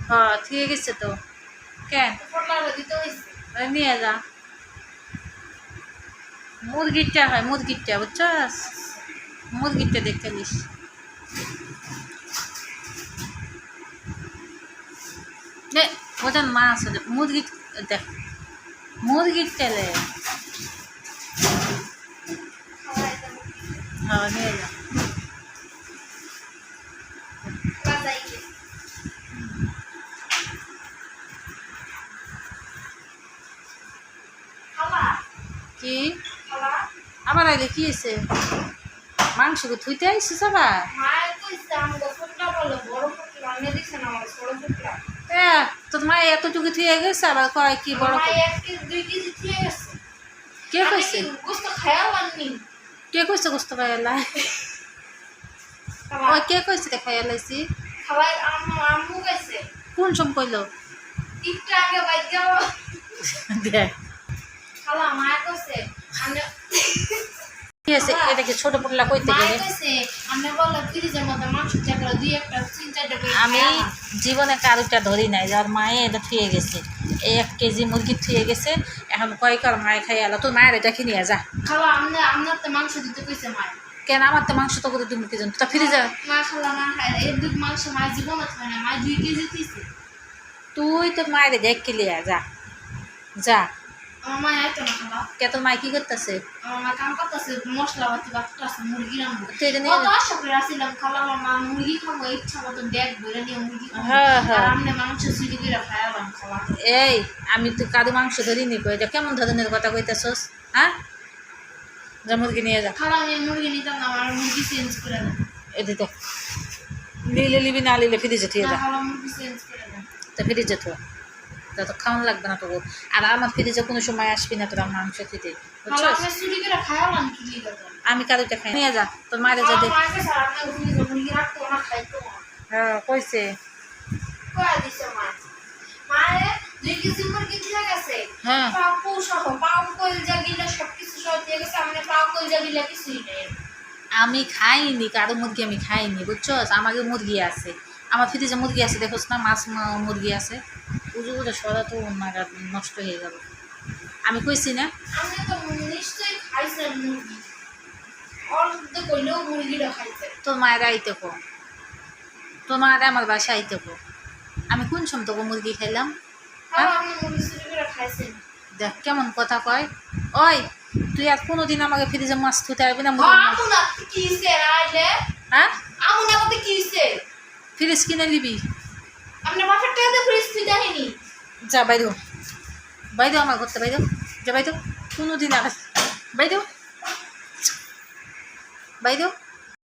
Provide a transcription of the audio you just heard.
হ্যাঁ থুয়ে গেছে তো কেন নিয়ে যা মুরগিরটা হয় মুরগিরটা বুঝছস মুরগিরটা দেখতে নিস ওজন মাছ মুরগি দেখ মুরগির তেলে হ্যাঁ নিয়ে যা কি আবার আইলে কি হয়েছে মাংসকে থুইতে আইসিস আবার তোর মা এতটুকু থুয়ে গেছে আবার কয় কি বড় কে কইছে কে কইছে গোস্ত খাইলা ওই কে কইছে খাইয়া লাইছি কোন সম কইল দেখ এটাকে ছোট পুটলা কইতে গেলে আমি জীবনে কারুটা ধরি নাই যার মায়ে এটা থুয়ে গেছে 1 কেজি মুরগি থুয়ে গেছে এখন কয়কার মায়ে খাই আলো তোর মায়ের এটা কিনিয়া যা মাংস দিতে কইছে মায় কেন আমার তো মাংস তো করে তুমি কি জানো তা ফিরে যা মাংস মায়ের জীবন হয় না মায় 2 কেজি দিয়েছে তুই তোর মায়ের দেখ কিলিয়া যা যা আমার মা আইতো না খালা কে তোর মাই কি করতেছে আমার মা কাম করতেছে মশলা পাতি বাটতেছে মুরগি রান্না তো এটা নিয়ে কত আশা করে আসিলাম খালা আমার মা মুরগি খাবো ইচ্ছা মতো ব্যাগ ভরে নিয়ে মুরগি খাবো হ্যাঁ হ্যাঁ আমনে মাংস চুরি করে খাইলাম খালা এই আমি তো কারো মাংস ধরিনি কই এটা কেমন ধরনের কথা কইতাছস হ্যাঁ যা মুরগি নিয়ে যা খালা আমি মুরগি নিতাম না আমার মুরগি চেঞ্জ করে দেন এদি দেখ লিলে লিবি না লিলে ফিরে যেতে যা খালা মুরগি চেঞ্জ করে দেন তা ফিরে যেত তা তো খাওয়ান লাগবে না তোর আর আমার ফিরে কোনো সময় আসবি না তোরা মাংস খেতে বুঝছস চুরি করে খাইলাম কি লিগা আমি কারোটা খাই নিয়ে যা তোর মারে যা দেখ মাকে স্যার আপনি মুরগি রাখতো না খাইতো হ্যাঁ কইছে কয়া দিছে মা মায়ে 2 কেজি মুরগি দিয়ে গেছে হ্যাঁ পাপু সহ পাউ কইল জাগিলা সবকিছু সহ দিয়ে গেছে আমি পাউ কইল জাগিলা কিছুই নেই আমি খাইনি কারো মুরগি আমি খাইনি বুঝছস আমাকে মুরগি আছে আমার ফ্রিজে মুরগি আছে দেখোস না মাছ মুরগি আছে উজু উজু সরা তো নাগাদ নষ্ট হয়ে গেল আমি কইছি না আমি তো নিশ্চয়ই খাইছেন মুরগি অর্ধ কইলেও মুরগিটা খাইছে তোর মায়ের আইতে কো তোর মায়ের আমার বাসায় আইতে কো আমি কোন সময় তোকে মুরগি খাইলাম আপনি মুরগি চুরি করে খাইছেন দেখ কেমন কথা কয় ওই তুই আর কোনোদিন আমাকে ফ্রিজে মাছ ধুতে আসবি না আমুনা কি হইছে আইলে হ্যাঁ আমুনা কত কি হইছে ফ্রিজ কিনে নিবি আপনি বাপের টাকা দিয়ে ফ্রিজ তুই দেখিনি যা বাইরে বাইরে আমার করতে বাইরে যা বাইরে কোনোদিন আর বাইরে বাইরে